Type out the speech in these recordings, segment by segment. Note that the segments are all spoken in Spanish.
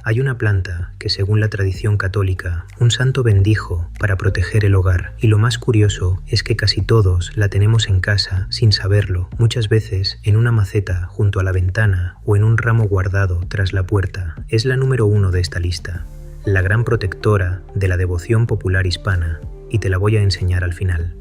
Hay una planta que, según la tradición católica, un santo bendijo para proteger el hogar, y lo más curioso es que casi todos la tenemos en casa sin saberlo, muchas veces en una maceta junto a la ventana o en un ramo guardado tras la puerta. Es la número 1 de esta lista, la gran protectora de la devoción popular hispana, y te la voy a enseñar al final.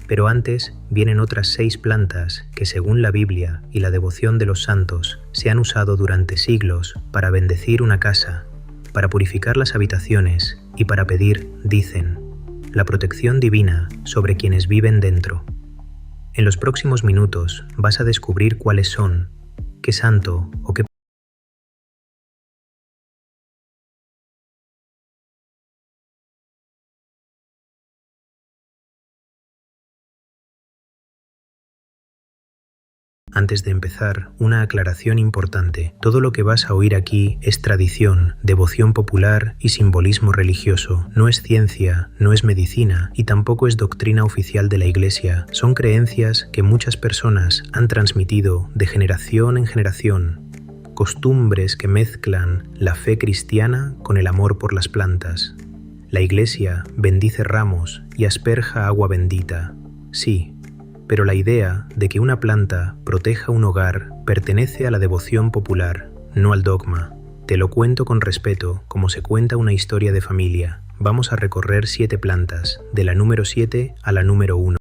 Pero antes vienen otras 6 plantas que, según la Biblia y la devoción de los santos, se han usado durante siglos para bendecir una casa, para purificar las habitaciones y para pedir, dicen, la protección divina sobre quienes viven dentro. En los próximos minutos vas a descubrir cuáles son, qué santo o qué. Antes de empezar, una aclaración importante. Todo lo que vas a oír aquí es tradición, devoción popular y simbolismo religioso. No es ciencia, no es medicina y tampoco es doctrina oficial de la Iglesia. Son creencias que muchas personas han transmitido de generación en generación. Costumbres que mezclan la fe cristiana con el amor por las plantas. La Iglesia bendice ramos y asperja agua bendita. Sí, pero la idea de que una planta proteja un hogar pertenece a la devoción popular, no al dogma. Te lo cuento con respeto, como se cuenta una historia de familia. Vamos a recorrer 7 plantas, de la número 7 a la número 1.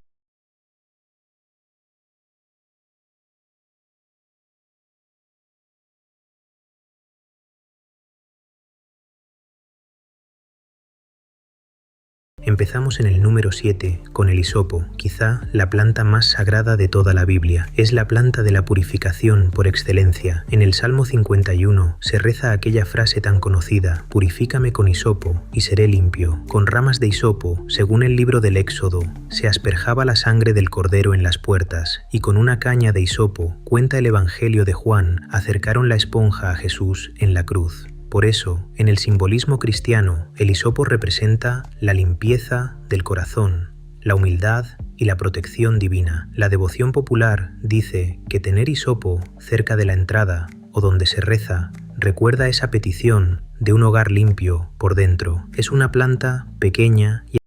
Empezamos en el número 7, con el hisopo, quizá la planta más sagrada de toda la Biblia. Es la planta de la purificación por excelencia. En el Salmo 51 se reza aquella frase tan conocida: purifícame con hisopo y seré limpio. Con ramas de hisopo, según el libro del Éxodo, se asperjaba la sangre del cordero en las puertas, y con una caña de hisopo, cuenta el Evangelio de Juan, acercaron la esponja a Jesús en la cruz. Por eso, en el simbolismo cristiano, el hisopo representa la limpieza del corazón, la humildad y la protección divina. La devoción popular dice que tener hisopo cerca de la entrada o donde se reza recuerda esa petición de un hogar limpio por dentro. Es una planta pequeña y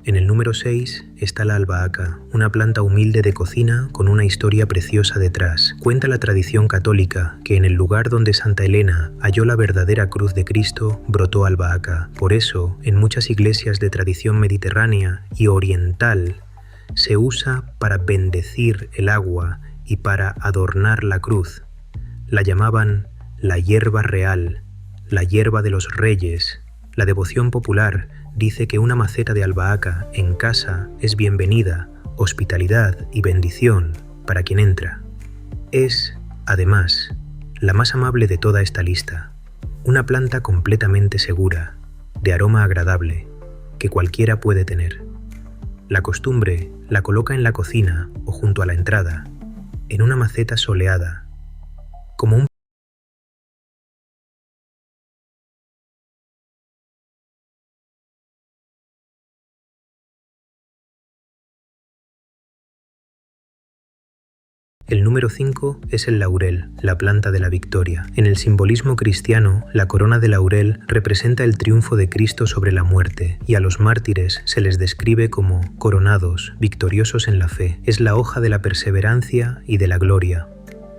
en el número 6 está la albahaca, una planta humilde de cocina con una historia preciosa detrás. Cuenta la tradición católica que en el lugar donde Santa Elena halló la verdadera cruz de Cristo brotó albahaca. Por eso, en muchas iglesias de tradición mediterránea y oriental, se usa para bendecir el agua y para adornar la cruz. La llamaban la hierba real, la hierba de los reyes. La devoción popular dice que una maceta de albahaca en casa es bienvenida, hospitalidad y bendición para quien entra. Es, además, la más amable de toda esta lista. Una planta completamente segura, de aroma agradable, que cualquiera puede tener. La costumbre la coloca en la cocina o junto a la entrada, en una maceta soleada, como un. El número 5 es el laurel, la planta de la victoria. En el simbolismo cristiano, la corona de laurel representa el triunfo de Cristo sobre la muerte, y a los mártires se les describe como coronados, victoriosos en la fe. Es la hoja de la perseverancia y de la gloria.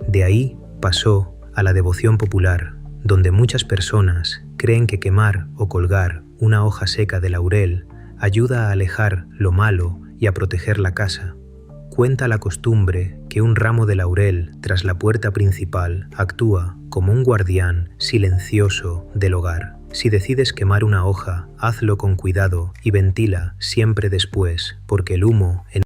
De ahí pasó a la devoción popular, donde muchas personas creen que quemar o colgar una hoja seca de laurel ayuda a alejar lo malo y a proteger la casa. Cuenta la costumbre que un ramo de laurel tras la puerta principal actúa como un guardián silencioso del hogar. Si decides quemar una hoja, hazlo con cuidado y ventila siempre después, porque el humo en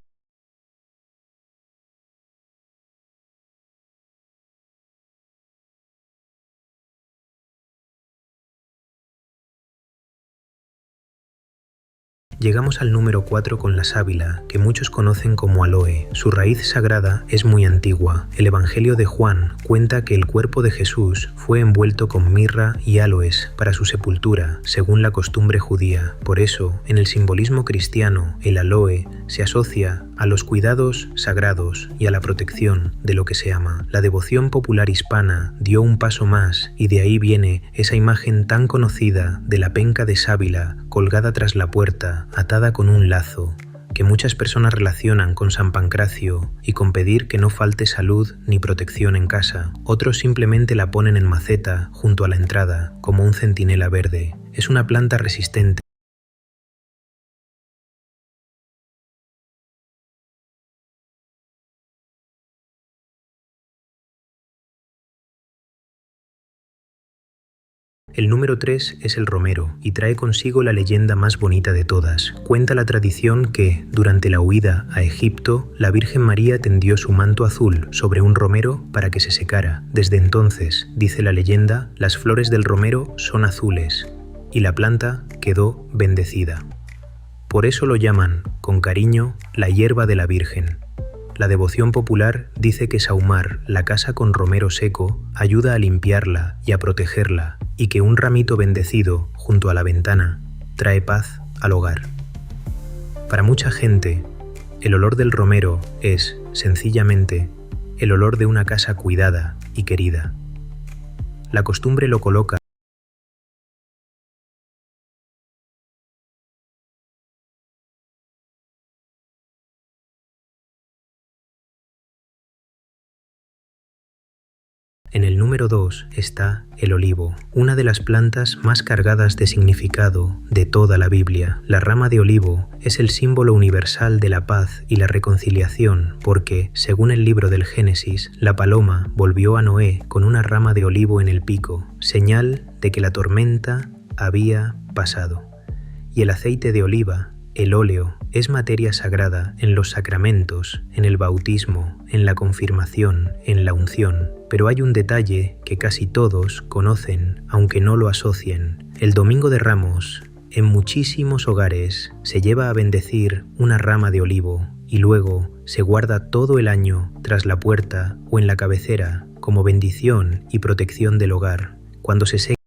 Llegamos al número 4 con la sábila, que muchos conocen como aloe. Su raíz sagrada es muy antigua. El Evangelio de Juan cuenta que el cuerpo de Jesús fue envuelto con mirra y áloes para su sepultura, según la costumbre judía. Por eso, en el simbolismo cristiano, el aloe se asocia a los cuidados sagrados y a la protección de lo que se ama. La devoción popular hispana dio un paso más y de ahí viene esa imagen tan conocida de la penca de sábila colgada tras la puerta, atada con un lazo, que muchas personas relacionan con San Pancracio y con pedir que no falte salud ni protección en casa. Otros simplemente la ponen en maceta junto a la entrada, como un centinela verde. Es una planta resistente. El número 3 es el romero y trae consigo la leyenda más bonita de todas. Cuenta la tradición que, durante la huida a Egipto, la Virgen María tendió su manto azul sobre un romero para que se secara. Desde entonces, dice la leyenda, las flores del romero son azules y la planta quedó bendecida. Por eso lo llaman, con cariño, la hierba de la Virgen. La devoción popular dice que sahumar la casa con romero seco ayuda a limpiarla y a protegerla, y que un ramito bendecido junto a la ventana trae paz al hogar. Para mucha gente, el olor del romero es, sencillamente, el olor de una casa cuidada y querida. La costumbre lo coloca En el número 2 está el olivo, una de las plantas más cargadas de significado de toda la Biblia. La rama de olivo es el símbolo universal de la paz y la reconciliación porque, según el libro del Génesis, la paloma volvió a Noé con una rama de olivo en el pico, señal de que la tormenta había pasado. Y el aceite de oliva, el óleo, es materia sagrada en los sacramentos, en el bautismo, en la confirmación, en la unción. Pero hay un detalle que casi todos conocen, aunque no lo asocien. El Domingo de Ramos, en muchísimos hogares, se lleva a bendecir una rama de olivo y luego se guarda todo el año tras la puerta o en la cabecera como bendición y protección del hogar. Cuando se seca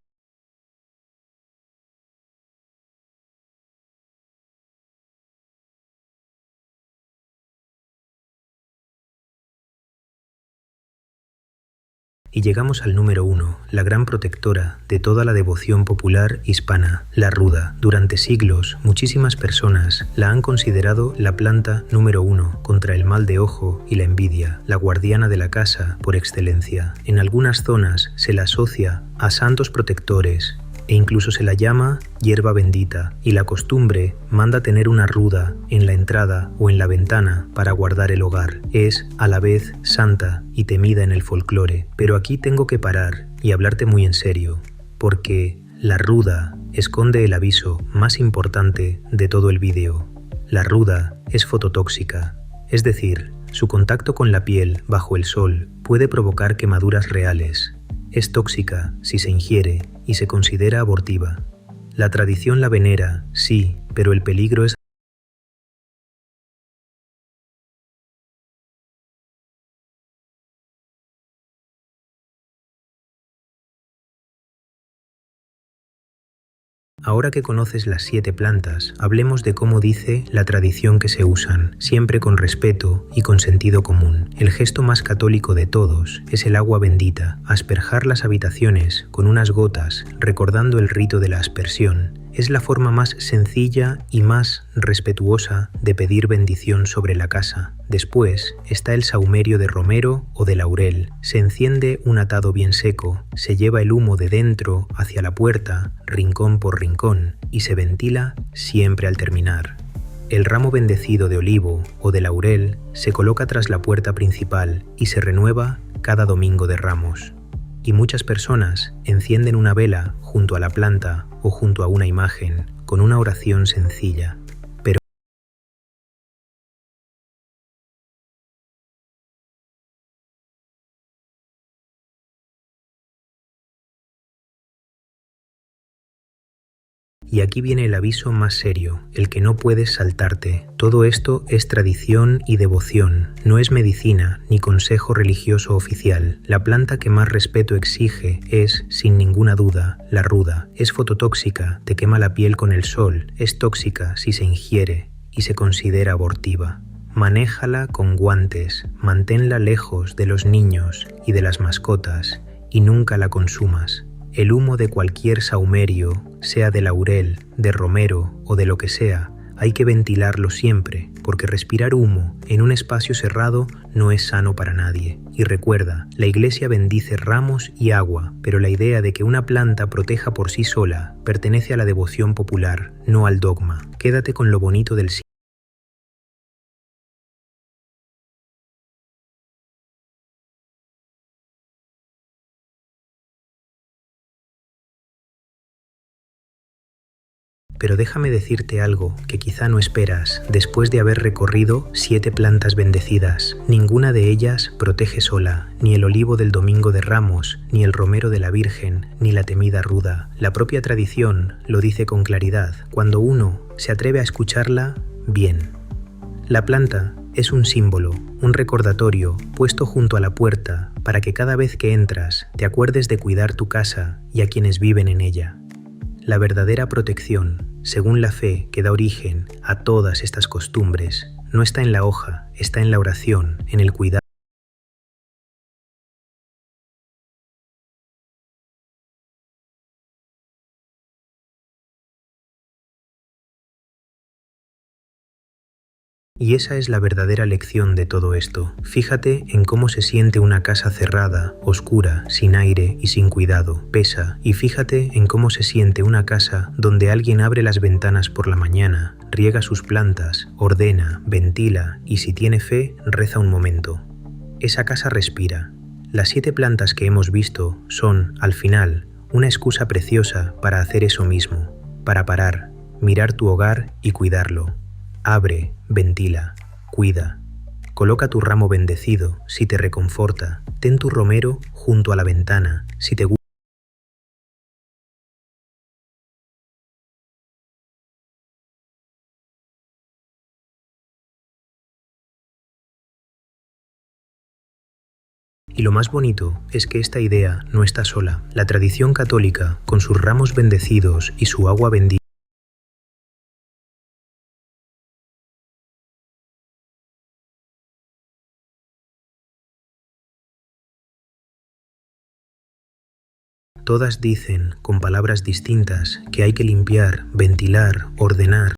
Y llegamos al número 1, la gran protectora de toda la devoción popular hispana, la ruda. Durante siglos, muchísimas personas la han considerado la planta número 1 contra el mal de ojo y la envidia, la guardiana de la casa por excelencia. En algunas zonas se la asocia a santos protectores e incluso se la llama hierba bendita, y la costumbre manda tener una ruda en la entrada o en la ventana para guardar el hogar. Es, a la vez, santa y temida en el folclore. Pero aquí tengo que parar y hablarte muy en serio, porque la ruda esconde el aviso más importante de todo el vídeo. La ruda es fototóxica, es decir, su contacto con la piel bajo el sol puede provocar quemaduras reales. Es tóxica si se ingiere y se considera abortiva. La tradición la venera, sí, pero el peligro es Ahora que conoces las 7 plantas, hablemos de cómo dice la tradición que se usan, siempre con respeto y con sentido común. El gesto más católico de todos es el agua bendita, asperjar las habitaciones con unas gotas, recordando el rito de la aspersión. Es la forma más sencilla y más respetuosa de pedir bendición sobre la casa. Después está el sahumerio de romero o de laurel. Se enciende un atado bien seco, se lleva el humo de dentro hacia la puerta, rincón por rincón, y se ventila siempre al terminar. El ramo bendecido de olivo o de laurel se coloca tras la puerta principal y se renueva cada domingo de Ramos. Y muchas personas encienden una vela junto a la planta o junto a una imagen con una oración sencilla, pero Y aquí viene el aviso más serio, el que no puedes saltarte. Todo esto es tradición y devoción, no es medicina ni consejo religioso oficial. La planta que más respeto exige es, sin ninguna duda, la ruda. Es fototóxica, te quema la piel con el sol, es tóxica si se ingiere y se considera abortiva. Manéjala con guantes, manténla lejos de los niños y de las mascotas y nunca la consumas. El humo de cualquier sahumerio, sea de laurel, de romero o de lo que sea, hay que ventilarlo siempre, porque respirar humo en un espacio cerrado no es sano para nadie. Y recuerda, la Iglesia bendice ramos y agua, pero la idea de que una planta proteja por sí sola pertenece a la devoción popular, no al dogma. Quédate con lo bonito del sitio. Pero déjame decirte algo que quizá no esperas después de haber recorrido 7 plantas bendecidas. Ninguna de ellas protege sola, ni el olivo del Domingo de Ramos, ni el romero de la Virgen, ni la temida ruda. La propia tradición lo dice con claridad. Cuando uno se atreve a escucharla, bien. La planta es un símbolo, un recordatorio puesto junto a la puerta para que cada vez que entras te acuerdes de cuidar tu casa y a quienes viven en ella. La verdadera protección, según la fe que da origen a todas estas costumbres, no está en la hoja, está en la oración, en el cuidado. Y esa es la verdadera lección de todo esto. Fíjate en cómo se siente una casa cerrada, oscura, sin aire y sin cuidado. Pesa. Y fíjate en cómo se siente una casa donde alguien abre las ventanas por la mañana, riega sus plantas, ordena, ventila y si tiene fe, reza un momento. Esa casa respira. Las 7 plantas que hemos visto son, al final, una excusa preciosa para hacer eso mismo, para parar, mirar tu hogar y cuidarlo. Abre, ventila, cuida. Coloca tu ramo bendecido si te reconforta. Ten tu romero junto a la ventana si te gusta. Y lo más bonito es que esta idea no está sola. La tradición católica, con sus ramos bendecidos y su agua bendita, todas dicen, con palabras distintas, que hay que limpiar, ventilar, ordenar.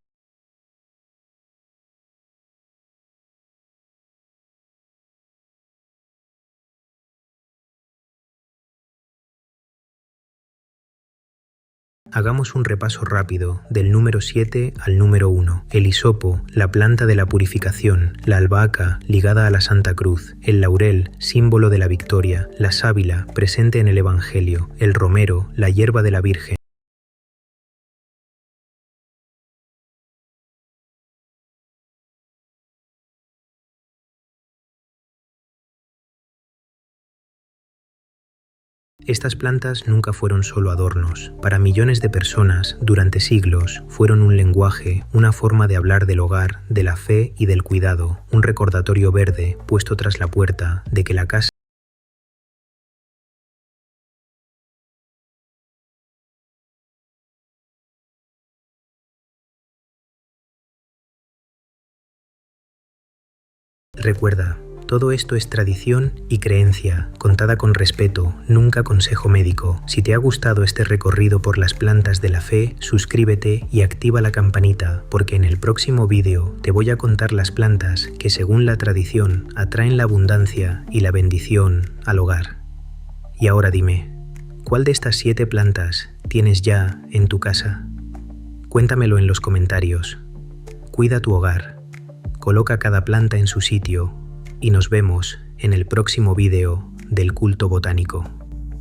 Hagamos un repaso rápido del número 7 al número 1. El hisopo, la planta de la purificación, la albahaca, ligada a la Santa Cruz, el laurel, símbolo de la victoria, la sábila, presente en el Evangelio, el romero, la hierba de la Virgen. Estas plantas nunca fueron solo adornos. Para millones de personas, durante siglos, fueron un lenguaje, una forma de hablar del hogar, de la fe y del cuidado, un recordatorio verde puesto tras la puerta de que la casa recuerda. Todo esto es tradición y creencia, contada con respeto, nunca consejo médico. Si te ha gustado este recorrido por las plantas de la fe, suscríbete y activa la campanita, porque en el próximo vídeo te voy a contar las plantas que, según la tradición, atraen la abundancia y la bendición al hogar. Y ahora dime, ¿cuál de estas 7 plantas tienes ya en tu casa? Cuéntamelo en los comentarios. Cuida tu hogar, coloca cada planta en su sitio, y nos vemos en el próximo vídeo del culto botánico.